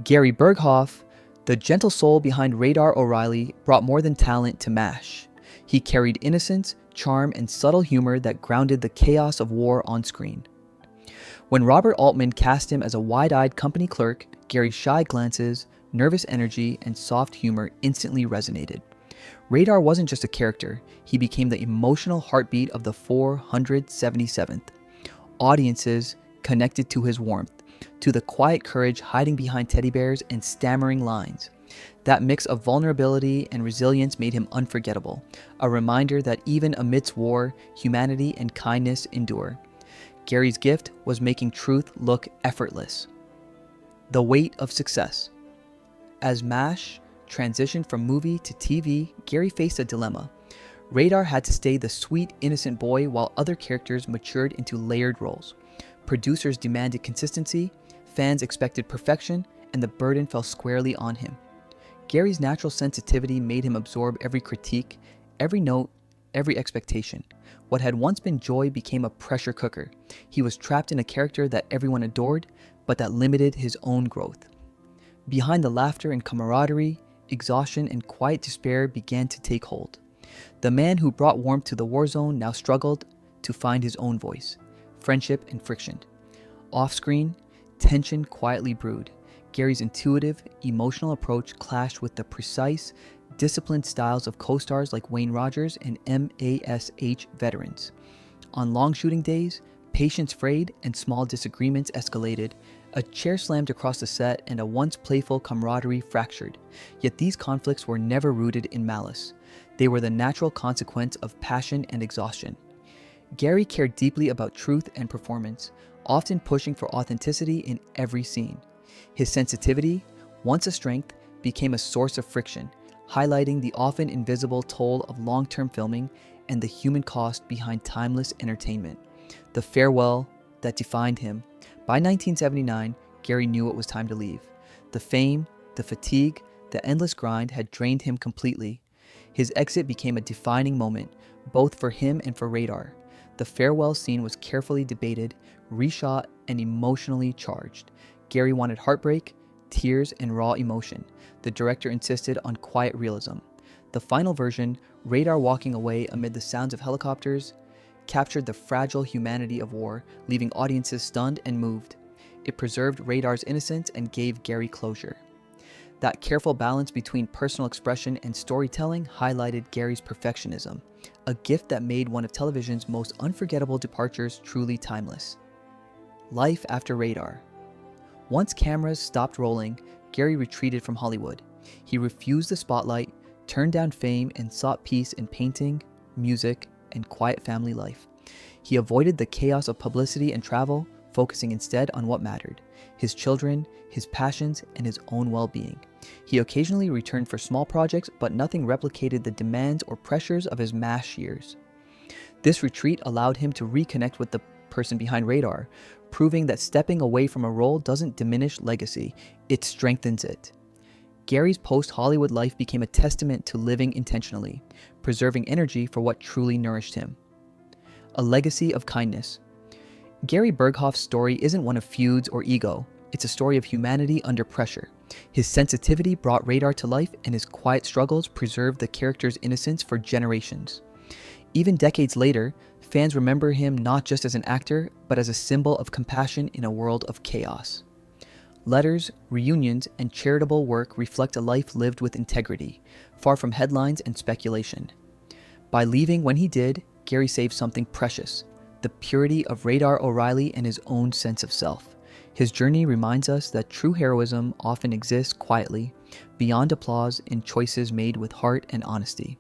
Gary Burghoff, the gentle soul behind Radar O'Reilly, brought more than talent to MASH. He carried innocence, charm, and subtle humor that grounded the chaos of war on screen. When Robert Altman cast him as a wide-eyed company clerk, Gary's shy glances, nervous energy, and soft humor instantly resonated. Radar wasn't just a character, he became the emotional heartbeat of the 477th. Audiences connected to his warmth, to the quiet courage hiding behind teddy bears and stammering lines. That mix of vulnerability and resilience made him unforgettable, a reminder that even amidst war, humanity and kindness endure. Gary's gift was making truth look effortless. The weight of success. As MASH transitioned from movie to TV, Gary faced a dilemma. Radar had to stay the sweet, innocent boy while other characters matured into layered roles. Producers demanded consistency, fans expected perfection, and the burden fell squarely on him. Gary's natural sensitivity made him absorb every critique, every note, every expectation. What had once been joy became a pressure cooker. He was trapped in a character that everyone adored, but that limited his own growth. Behind the laughter and camaraderie, exhaustion and quiet despair began to take hold. The man who brought warmth to the war zone now struggled to find his own voice, friendship and friction. Off-screen, tension quietly brewed. Gary's intuitive, emotional approach clashed with the precise, disciplined styles of co-stars like Wayne Rogers and MASH veterans. On long shooting days, patience frayed and small disagreements escalated. A chair slammed across the set and a once playful camaraderie fractured. Yet these conflicts were never rooted in malice. They were the natural consequence of passion and exhaustion. Gary cared deeply about truth and performance, often pushing for authenticity in every scene. His sensitivity, once a strength, became a source of friction, highlighting the often invisible toll of long-term filming and the human cost behind timeless entertainment. The farewell that defined him. By 1979, Gary knew it was time to leave. The fame, the fatigue, the endless grind had drained him completely. His exit became a defining moment, both for him and for Radar. The farewell scene was carefully debated, reshot, and emotionally charged. Gary wanted heartbreak, tears, and raw emotion. The director insisted on quiet realism. The final version, Radar walking away amid the sounds of helicopters, captured the fragile humanity of war, leaving audiences stunned and moved. It preserved Radar's innocence and gave Gary closure. That careful balance between personal expression and storytelling highlighted Gary's perfectionism, a gift that made one of television's most unforgettable departures truly timeless. Life after Radar. Once cameras stopped rolling, Gary retreated from Hollywood. He refused the spotlight, turned down fame, and sought peace in painting, music, and quiet family life. He avoided the chaos of publicity and travel, focusing instead on what mattered: his children, his passions, and his own well-being. He occasionally returned for small projects, but nothing replicated the demands or pressures of his MASH years. This retreat allowed him to reconnect with the person behind Radar, proving that stepping away from a role doesn't diminish legacy, it strengthens it. Gary's post-Hollywood life became a testament to living intentionally, preserving energy for what truly nourished him. A legacy of kindness. Gary Burghoff's story isn't one of feuds or ego. It's a story of humanity under pressure. His sensitivity brought Radar to life, and his quiet struggles preserved the character's innocence for generations. Even decades later, fans remember him not just as an actor, but as a symbol of compassion in a world of chaos. Letters, reunions, and charitable work reflect a life lived with integrity, far from headlines and speculation. By leaving when he did, Gary saved something precious: the purity of Radar O'Reilly and his own sense of self. His journey reminds us that true heroism often exists quietly, beyond applause, in choices made with heart and honesty.